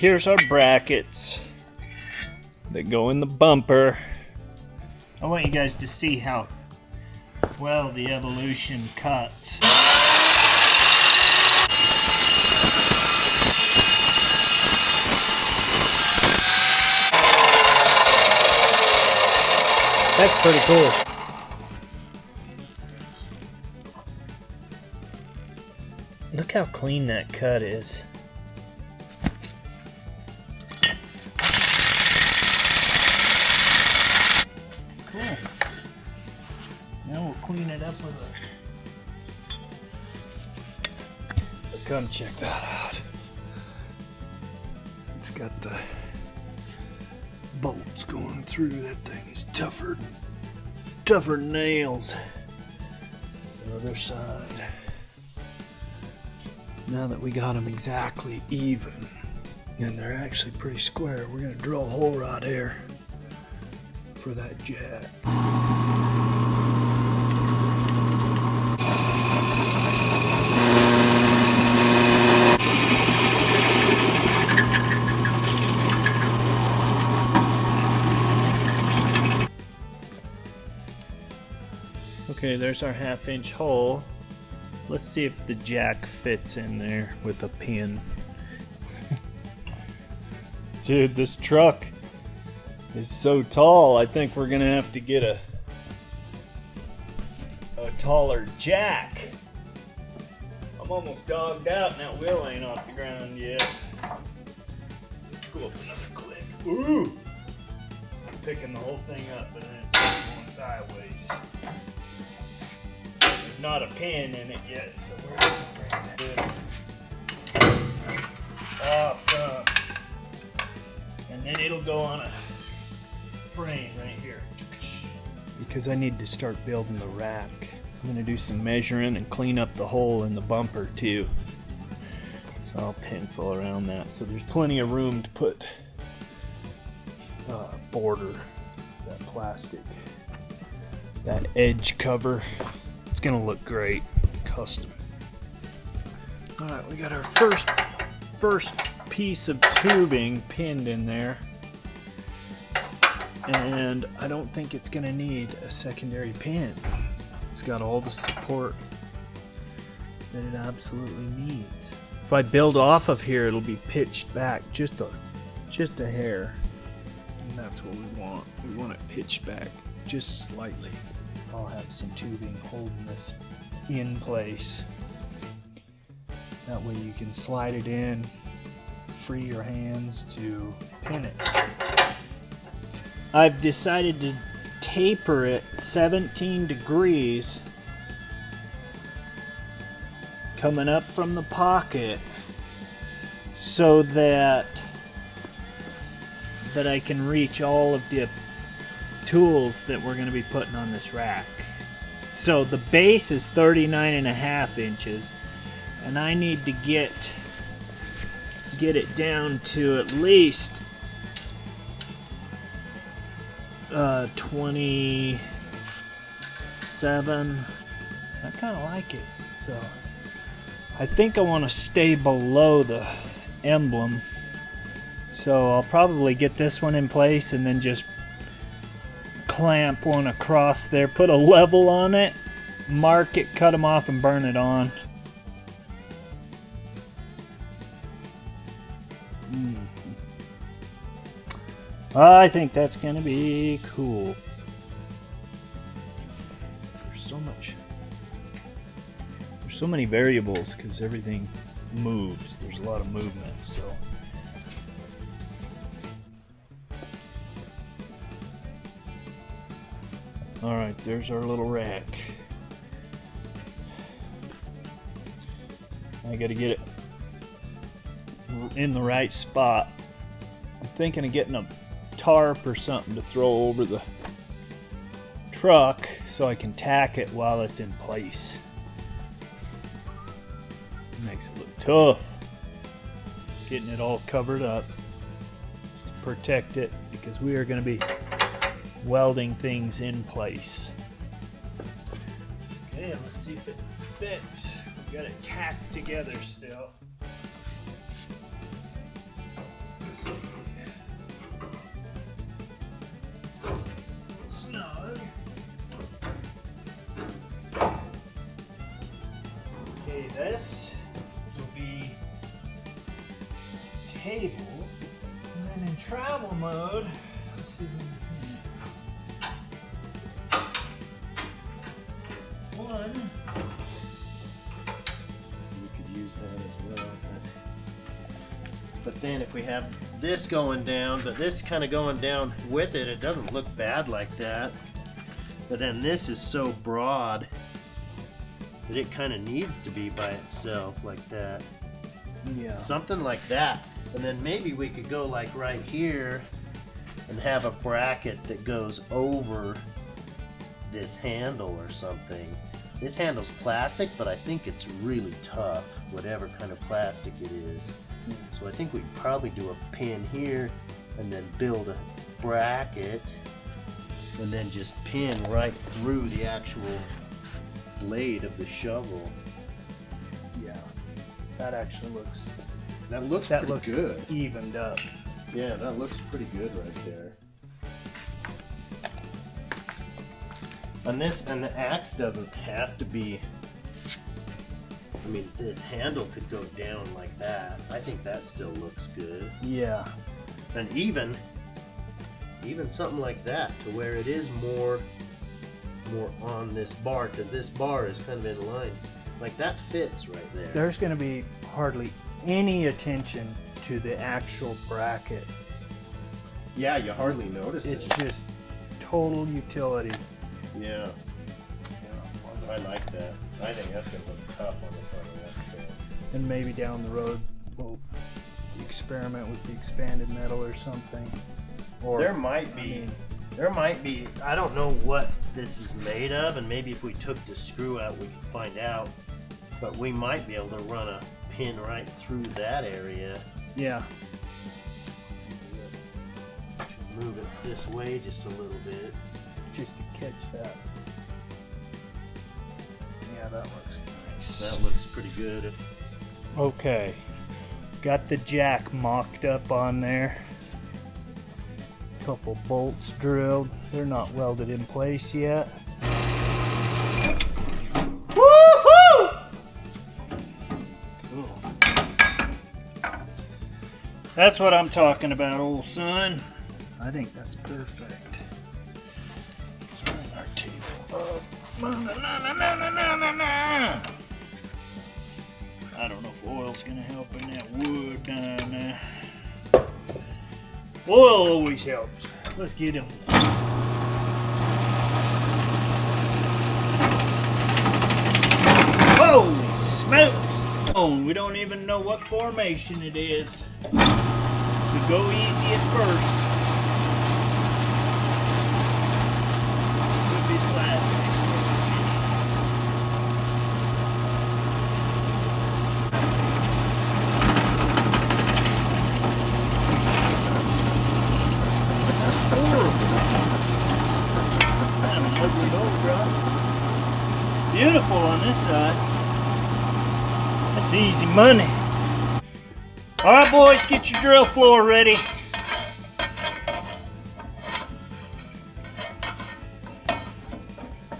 here's our brackets that go in the bumper. I want you guys to see how well the Evolution cuts. That's pretty cool. Look how clean that cut is. Cool. Now we'll clean it up with a... Come check that out. It's got the bolts going through. That thing is tougher than nails. The other side. Now that we got them exactly even, and they're actually pretty square, we're going to drill a hole right here for that jack. Okay, there's our 1/2-inch hole. Let's see if the jack fits in there with a pin. Dude, this truck is so tall. I think we're gonna have to get a taller jack. I'm almost dogged out and that wheel ain't off the ground yet. Let's go up another click. Ooh! It's picking the whole thing up, but then it's going sideways. Not a pin in it yet, so we're gonna bring that in. Awesome. And then it'll go on a frame right here. Because I need to start building the rack. I'm gonna do some measuring and clean up the hole in the bumper too. So I'll pencil around that. So there's plenty of room to put border, that plastic, that edge cover. It's gonna look great, custom. All right, we got our first piece of tubing pinned in there, and I don't think it's gonna need a secondary pin. It's got all the support that it absolutely needs. If I build off of here, it'll be pitched back just a hair, and that's what we want. We want it pitched back just slightly. I'll have some tubing holding this in place. That way you can slide it in, free your hands to pin it. I've decided to taper it 17 degrees coming up from the pocket so that I can reach all of the tools that we're going to be putting on this rack. So the base is 39.5 inches, and I need to get it down to at least 27. I kind of like it, so I think I want to stay below the emblem. So I'll probably get this one in place and then just clamp one across there, put a level on it, mark it, cut them off, and burn it on. I think that's gonna be cool. There's so many variables because everything moves. There's a lot of movement, so. Alright, there's our little rack. I gotta get it in the right spot. I'm thinking of getting a tarp or something to throw over the truck so I can tack it while it's in place. Makes it look tough. Getting it all covered up to protect it because we are going to be welding things in place. Okay, let's see if it fits. We got it tacked together still. this will be table, and then in travel mode, let's see one. We could use that as well. But then if we have this going down, but this kind of going down with it, it doesn't look bad like that. But then this is so broad that it kind of needs to be by itself like that. Yeah. Something like that. And then maybe we could go like right here and have a bracket that goes over this handle or something. This handle's plastic, but I think it's really tough, whatever kind of plastic it is. So I think we'd probably do a pin here and then build a bracket and then just pin right through the actual blade of the shovel. Yeah, that actually looks... That looks good. Evened up. Yeah, that looks pretty good right there. And the axe doesn't have to be... I mean, the handle could go down like that. I think that still looks good. Yeah. And even something like that, to where it is more on this bar, because this bar is kind of in line. Like that fits right there. There's going to be hardly any attention to the actual bracket. Yeah, you hardly notice it. It's just total utility. Yeah. I like that. I think that's going to look tough on the front of that trail. And maybe down the road we'll experiment with the expanded metal or something. Or there might be, I don't know what this is made of, and maybe if we took the screw out we could find out. But we might be able to run a pin right through that area. Yeah. Move it this way just a little bit. Just to catch that. Yeah, that looks nice. That looks pretty good. Okay. Got the jack mocked up on there. Couple bolts drilled. They're not welded in place yet. Woohoo! Cool. That's what I'm talking about, old son. I think that's perfect. Let's bring our table up. I don't know if oil's gonna help in that wood down there. Oil always helps. Let's get him. Holy smokes! We don't even know what formation it is. So go easy at first. Could be plastic. Beautiful on this side. That's easy money. Alright boys, get your drill floor ready.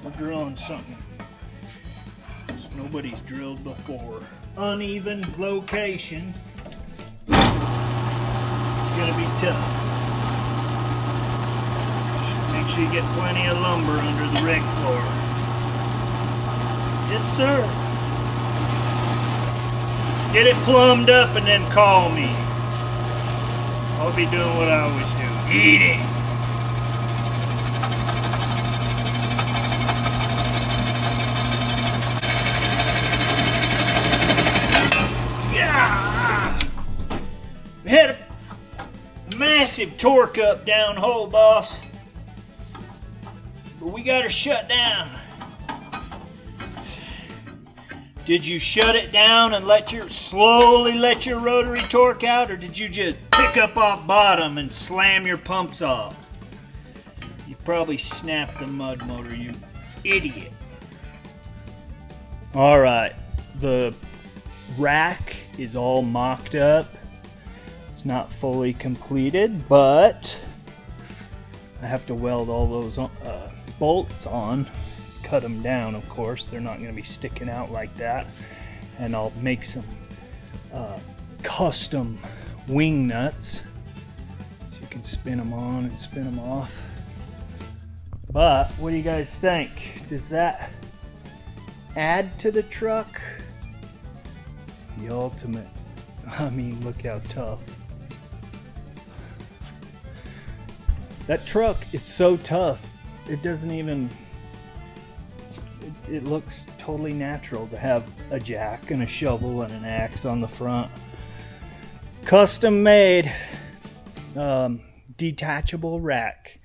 We're drilling something nobody's drilled before. Uneven location. It's gonna be tough. Make sure you get plenty of lumber under the rig floor. Yes, sir. Get it plumbed up and then call me. I'll be doing what I always do. Eating. Yeah. We had a massive torque up down hole, boss. But we got her shut down. Did you shut it down and slowly let your rotary torque out, or did you just pick up off bottom and slam your pumps off? You probably snapped the mud motor, you idiot. Alright, the rack is all mocked up. It's not fully completed, but I have to weld all those bolts on. Cut them down, of course. They're not going to be sticking out like that. and I'll make some custom wing nuts so you can spin them on and spin them off. But what do you guys think? Does that add to the truck? The ultimate. I mean, look how tough. That truck is so tough, it doesn't even, it looks totally natural to have a jack and a shovel and an axe on the front. Custom made detachable rack.